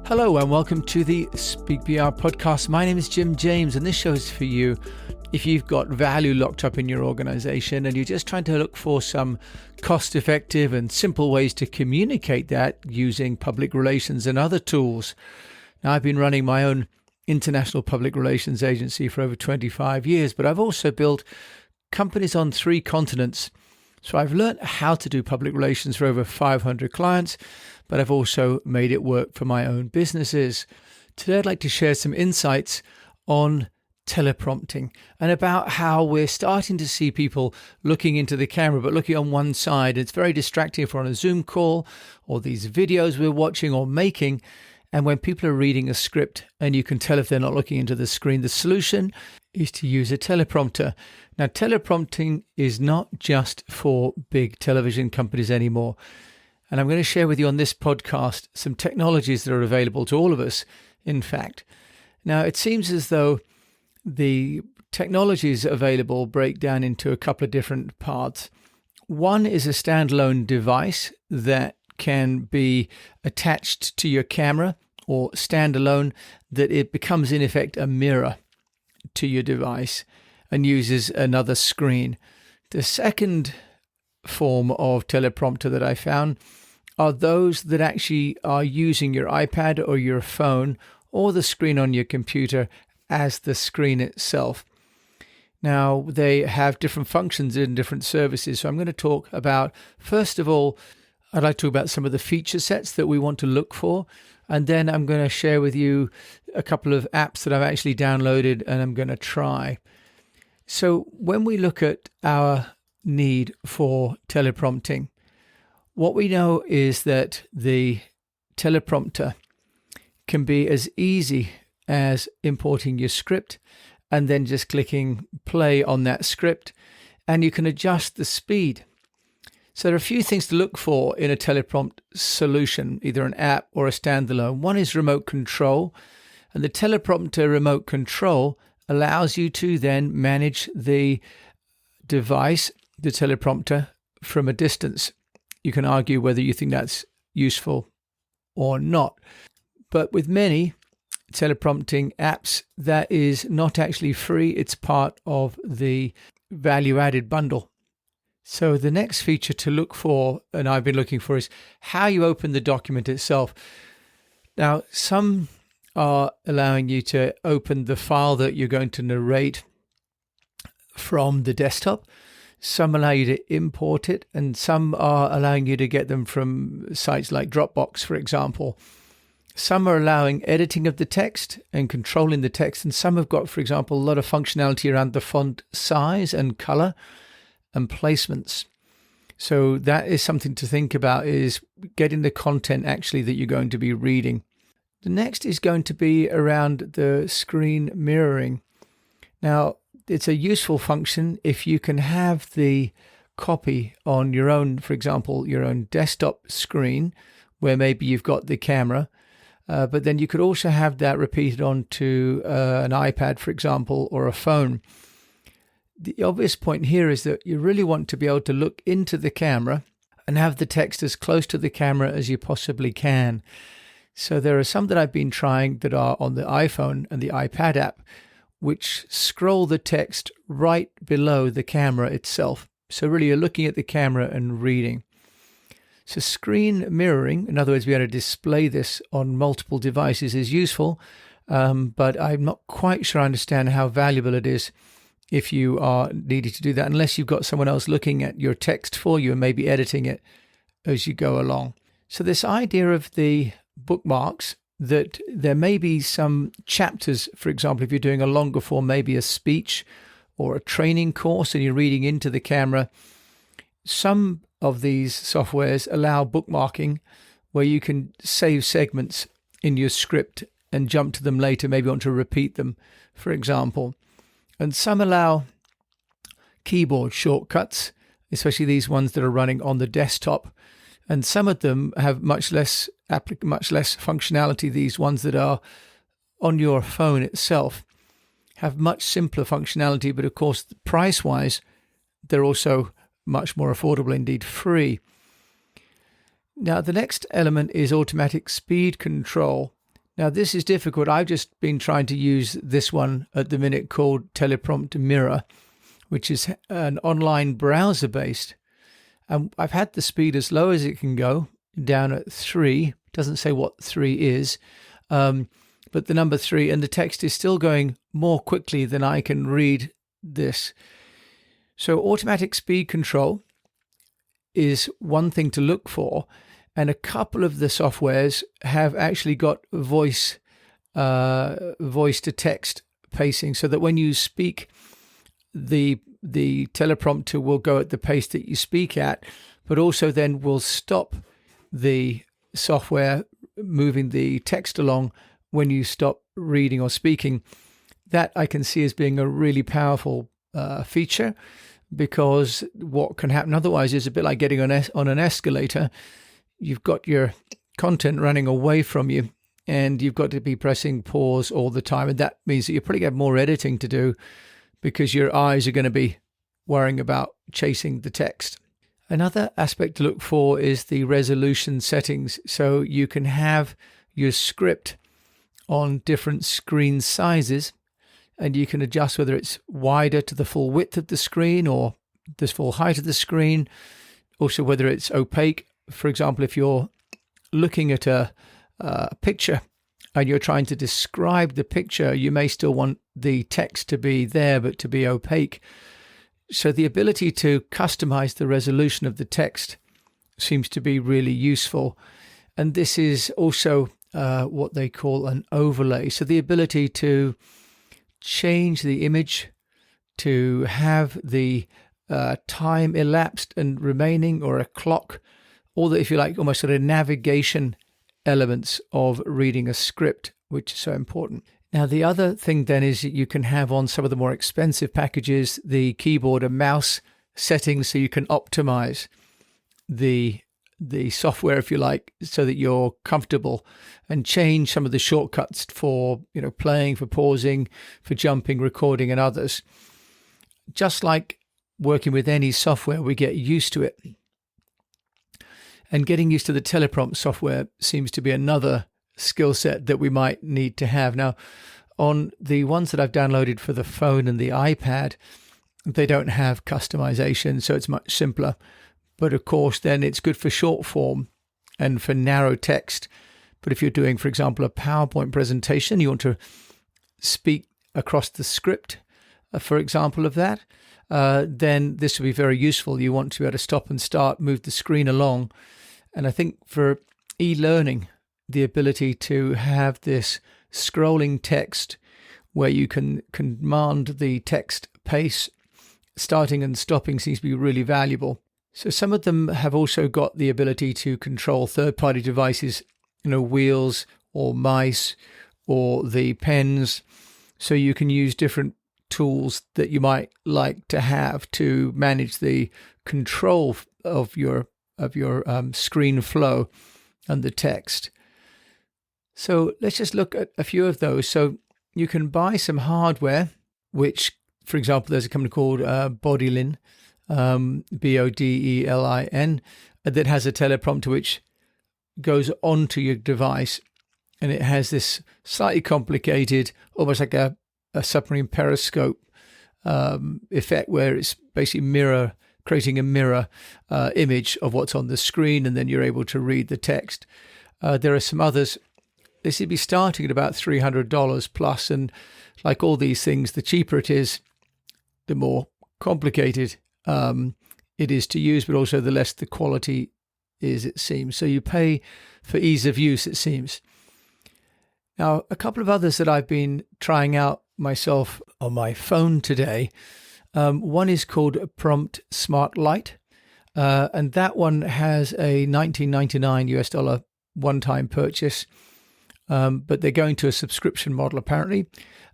Hello and welcome to the Speak PR podcast. My name is Jim James and this show is for you if you've got value locked up in your organization and you're just trying to look for some cost-effective and simple ways to communicate that using public relations and other tools. Now, I've been running my own international public relations agency for over 25 years, but I've also built companies on 3 continents. So I've learned how to do public relations for over 500 clients, but I've also made it work for my own businesses. Today, I'd like to share some insights on teleprompting and about how we're starting to see people looking into the camera, but looking on one side. It's very distracting if we're on a Zoom call or these videos we're watching or making. And when people are reading a script and you can tell if they're not looking into the screen, the solution is to use a teleprompter. Now, teleprompting is not just for big television companies anymore. And I'm going to share with you on this podcast some technologies that are available to all of us, in fact. Now, it seems as though the technologies available break down into a couple of different parts. One is a standalone device that can be attached to your camera or standalone, that it becomes in effect a mirror to your device and uses another screen. The second form of teleprompter that I found are those that actually are using your iPad or your phone or the screen on your computer as the screen itself. Now, they have different functions in different services. So I'm going to talk about, first of all, I'd like to talk about some of the feature sets that we want to look for. And then I'm going to share with you a couple of apps that I've actually downloaded and I'm going to try. So when we look at our need for teleprompting, what we know is that the teleprompter can be as easy as importing your script and then just clicking play on that script, and you can adjust the speed. So there are a few things to look for in a teleprompt solution, either an app or a standalone. One is remote control, and the teleprompter remote control allows you to then manage the device, the teleprompter, from a distance. You can argue whether you think that's useful or not. But with many teleprompting apps, that is not actually free. It's part of the value-added bundle. So the next feature to look for, and I've been looking for, is how you open the document itself. Now, some are allowing you to open the file that you're going to narrate from the desktop. Some allow you to import it, and some are allowing you to get them from sites like Dropbox, for example. Some are allowing editing of the text and controlling the text, and some have got, for example, a lot of functionality around the font size and color and placements. So that is something to think about, is getting the content actually that you're going to be reading. The next is going to be around the screen mirroring. Now, it's a useful function if you can have the copy on your own, for example, your own desktop screen, where maybe you've got the camera, but then you could also have that repeated onto an iPad, for example, or a phone. The obvious point here is that you really want to be able to look into the camera and have the text as close to the camera as you possibly can. So there are some that I've been trying that are on the iPhone and the iPad app, which scroll the text right below the camera itself. So really you're looking at the camera and reading. So screen mirroring, in other words, being able to display this on multiple devices, is useful, but I'm not quite sure I understand how valuable it is if you are needing to do that, unless you've got someone else looking at your text for you and maybe editing it as you go along. So this idea of the bookmarks, that there may be some chapters, for example, if you're doing a longer form, maybe a speech or a training course and you're reading into the camera, some of these softwares allow bookmarking where you can save segments in your script and jump to them later, maybe want to repeat them, for example. And some allow keyboard shortcuts, especially these ones that are running on the desktop. And some of them have much less functionality. These ones that are on your phone itself have much simpler functionality, but of course, price-wise, they're also much more affordable, indeed free. Now, the next element is automatic speed control. Now, this is difficult. I've just been trying to use this one at the minute called Teleprompt Mirror, which is an online browser-based. And I've had the speed as low as it can go, down at 3. Doesn't say what 3 is, but the number 3, and the text is still going more quickly than I can read this. So automatic speed control is one thing to look for, and a couple of the softwares have actually got voice to text pacing, so that when you speak, the teleprompter will go at the pace that you speak at, but also then will stop the software moving the text along when you stop reading or speaking. That I can see as being a really powerful feature, because what can happen otherwise is a bit like getting on an escalator. You've got your content running away from you, and you've got to be pressing pause all the time, and that means that you probably have more editing to do, because your eyes are going to be worrying about chasing the text. Another aspect to look for is the resolution settings. So you can have your script on different screen sizes, and you can adjust whether it's wider to the full width of the screen or the full height of the screen. Also, whether it's opaque. For example, if you're looking at a picture and you're trying to describe the picture, you may still want the text to be there, but to be opaque. So the ability to customize the resolution of the text seems to be really useful. And this is also what they call an overlay. So the ability to change the image, to have the time elapsed and remaining, or a clock, all the, if you like, almost sort of navigation elements of reading a script, which is so important. Now, the other thing then is that you can have on some of the more expensive packages the keyboard and mouse settings, so you can optimize the software, if you like, so that you're comfortable, and change some of the shortcuts for, playing, for pausing, for jumping, recording, and others. Just like working with any software, we get used to it. And getting used to the teleprompt software seems to be another skill set that we might need to have. Now, on the ones that I've downloaded for the phone and the iPad, they don't have customization, so it's much simpler. But of course, then it's good for short form and for narrow text. But if you're doing, for example, a PowerPoint presentation, you want to speak across the script, for example, of that, then this will be very useful. You want to be able to stop and start, move the screen along. And I think for e-learning, the ability to have this scrolling text where you can command the text pace, starting and stopping, seems to be really valuable. So some of them have also got the ability to control third-party devices, wheels or mice or the pens. So you can use different tools that you might like to have to manage the control of your screen flow and the text. So let's just look at a few of those. So you can buy some hardware, which, for example, there's a company called Bodylin, Bodelin, that has a teleprompter which goes onto your device, and it has this slightly complicated, almost like a submarine periscope effect, where it's basically creating a mirror image of what's on the screen, and then you're able to read the text. There are some others. They seem to be starting at about $300 plus, and like all these things, the cheaper it is, the more complicated it is to use, but also the less the quality is, it seems. So you pay for ease of use, it seems. Now, a couple of others that I've been trying out myself on my phone today. One is called Prompt Smart Light, and that one has a $19.99 US one-time purchase, but they're going to a subscription model apparently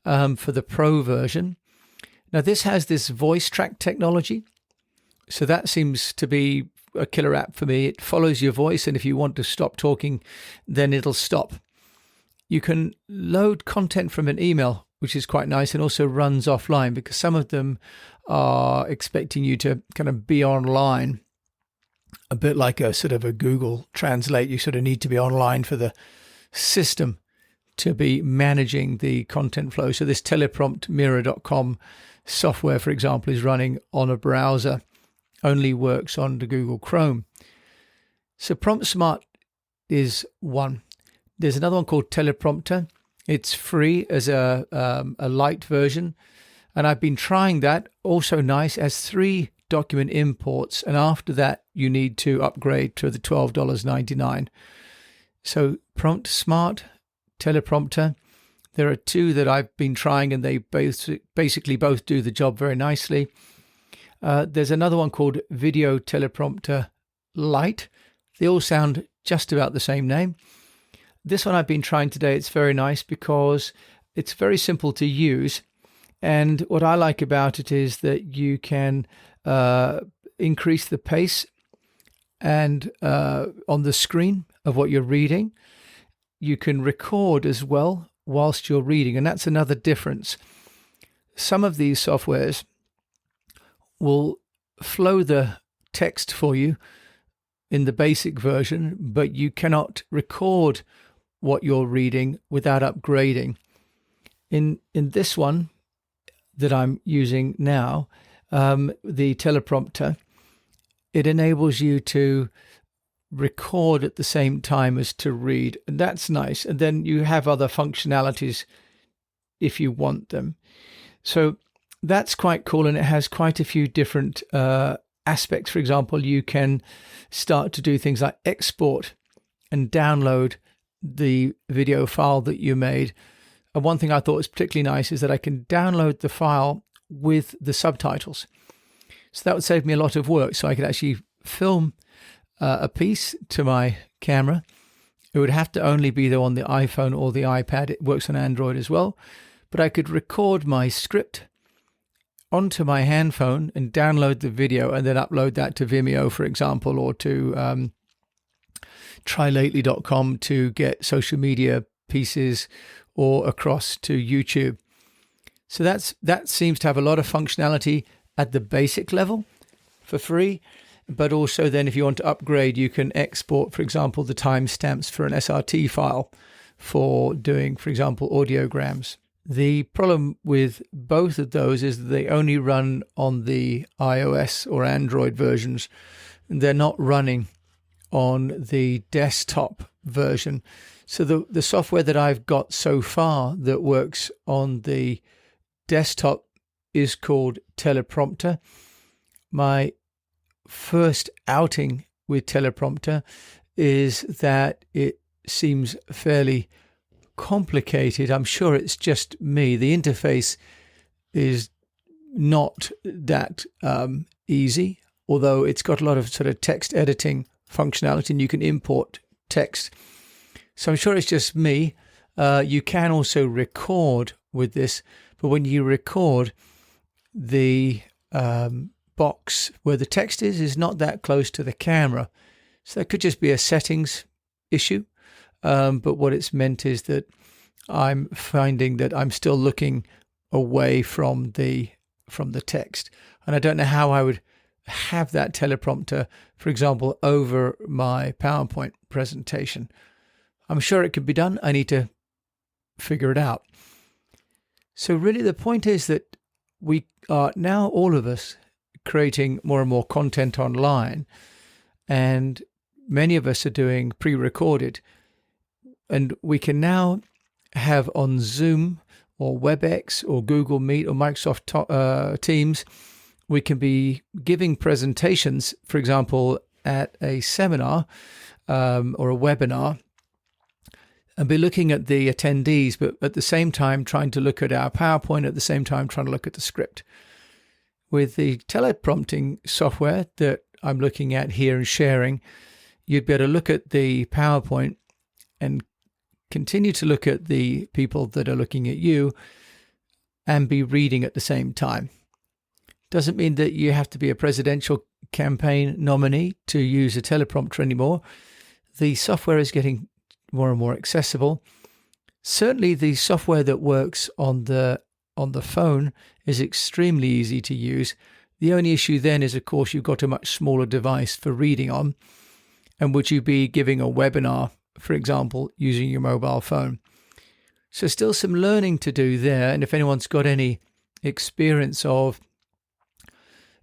for the Pro version. Now, this has this voice track technology, so that seems to be a killer app for me. It follows your voice, and if you want to stop talking, then it'll stop. You can load content from an email, which is quite nice, and also runs offline, because some of them are expecting you to kind of be online, a bit like a sort of a Google Translate. You sort of need to be online for the system to be managing the content flow. So this telepromptmirror.com software, for example, is running on a browser, only works on the Google Chrome. So Prompt Smart is one. There's another one called Teleprompter. It's free as a light version, and I've been trying that. Also nice, as 3 document imports, and after that you need to upgrade to the $12.99. So Prompt Smart, Teleprompter. There are 2 that I've been trying, and they basically both do the job very nicely. There's another one called Video Teleprompter Lite. They all sound just about the same name. This one I've been trying today. It's very nice because it's very simple to use. And what I like about it is that you can increase the pace and on the screen of what you're reading. You can record as well whilst you're reading, and that's another difference. Some of these softwares will flow the text for you in the basic version, but you cannot record what you're reading without upgrading. In this one that I'm using now, the teleprompter, it enables you to record at the same time as to read, and that's nice. And then you have other functionalities if you want them. So that's quite cool, and it has quite a few different aspects. For example, you can start to do things like export and download the video file that you made. And one thing I thought was particularly nice is that I can download the file with the subtitles. So that would save me a lot of work. So I could actually film a piece to my camera. It would have to only be though on the iPhone or the iPad. It works on Android as well. But I could record my script onto my handphone and download the video and then upload that to Vimeo, for example, or to trylately.com to get social media pieces, or across to YouTube. So that seems to have a lot of functionality at the basic level for free. But also then if you want to upgrade, you can export, for example, the timestamps for an SRT file for doing, for example, audiograms. The problem with both of those is that they only run on the iOS or Android versions. They're not running on the desktop version. So the software that I've got so far that works on the desktop is called Teleprompter. My first outing with Teleprompter is that it seems fairly complicated. I'm sure it's just me. The interface is not that easy, although it's got a lot of sort of text editing functionality, and you can import text. So I'm sure it's just me. You can also record with this, but when you record, the box where the text is not that close to the camera. So that could just be a settings issue. But what it's meant is that I'm finding that I'm still looking away from the text. And I don't know how I would have that teleprompter, for example, over my PowerPoint presentation. I'm sure it could be done. I need to figure it out. So really the point is that we are now, all of us, creating more and more content online, and many of us are doing pre-recorded, and we can now have on Zoom or WebEx or Google Meet or Microsoft Teams, we can be giving presentations, for example, at a seminar or a webinar, and be looking at the attendees, but at the same time trying to look at our PowerPoint, at the same time trying to look at the script. With the teleprompting software that I'm looking at here and sharing, you'd be able to look at the PowerPoint and continue to look at the people that are looking at you and be reading at the same time. Doesn't mean that you have to be a presidential campaign nominee to use a teleprompter anymore. The software is getting more and more accessible. Certainly the software that works on the phone is extremely easy to use. The only issue then is, of course, you've got a much smaller device for reading on. And would you be giving a webinar, for example, using your mobile phone? So still some learning to do there. And if anyone's got any experience of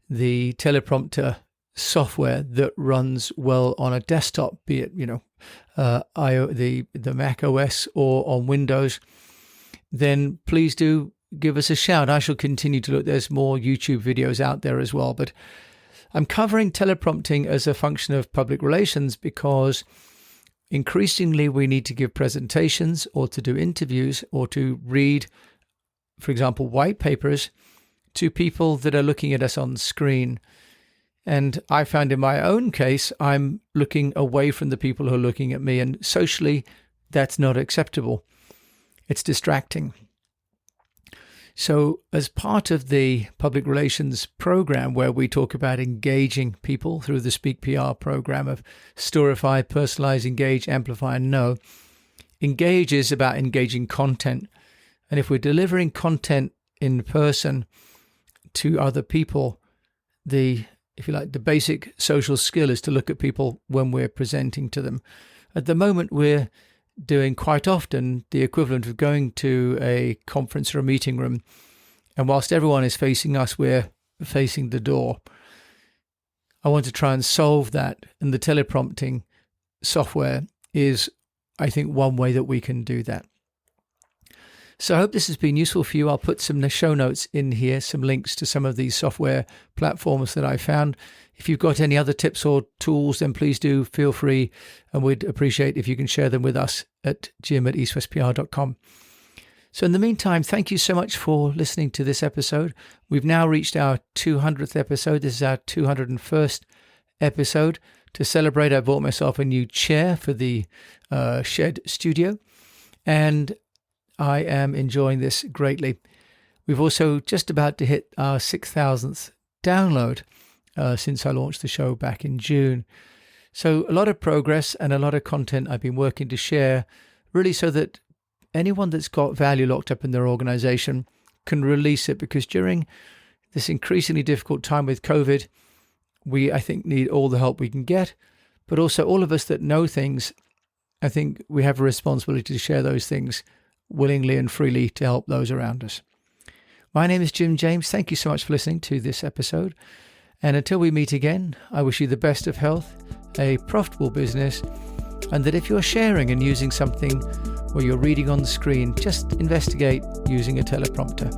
the teleprompter software that runs well on a desktop, be it, the Mac OS or on Windows, then please do give us a shout. I shall continue to look. There's more YouTube videos out there as well. But I'm covering teleprompting as a function of public relations because increasingly we need to give presentations or to do interviews or to read, for example, white papers to people that are looking at us on screen. And I found in my own case, I'm looking away from the people who are looking at me, and socially, that's not acceptable. It's distracting. So as part of the public relations program, where we talk about engaging people through the Speak PR program of Storify, Personalize, Engage, Amplify, and Know, engage is about engaging content. And if we're delivering content in person to other people, the basic social skill is to look at people when we're presenting to them. At the moment, we're doing quite often the equivalent of going to a conference or a meeting room, and whilst everyone is facing us, we're facing the door. I want to try and solve that, and the teleprompting software is, I think, one way that we can do that. So I hope this has been useful for you. I'll put some show notes in here, some links to some of these software platforms that I found. If you've got any other tips or tools, then please do feel free, and we'd appreciate if you can share them with us at jim@eastwestpr.com. So in the meantime, thank you so much for listening to this episode. We've now reached our 200th episode. This is our 201st episode. To celebrate, I bought myself a new chair for the Shed Studio, and I am enjoying this greatly. We've also just about to hit our 6,000th download since I launched the show back in June. So a lot of progress and a lot of content I've been working to share, really so that anyone that's got value locked up in their organization can release it, because during this increasingly difficult time with COVID, we, I think, need all the help we can get. But also all of us that know things, I think we have a responsibility to share those things willingly and freely to help those around us. My name is Jim James. Thank you so much for listening to this episode. And until we meet again, I wish you the best of health, a profitable business, and that if you're sharing and using something or you're reading on the screen, just investigate using a teleprompter.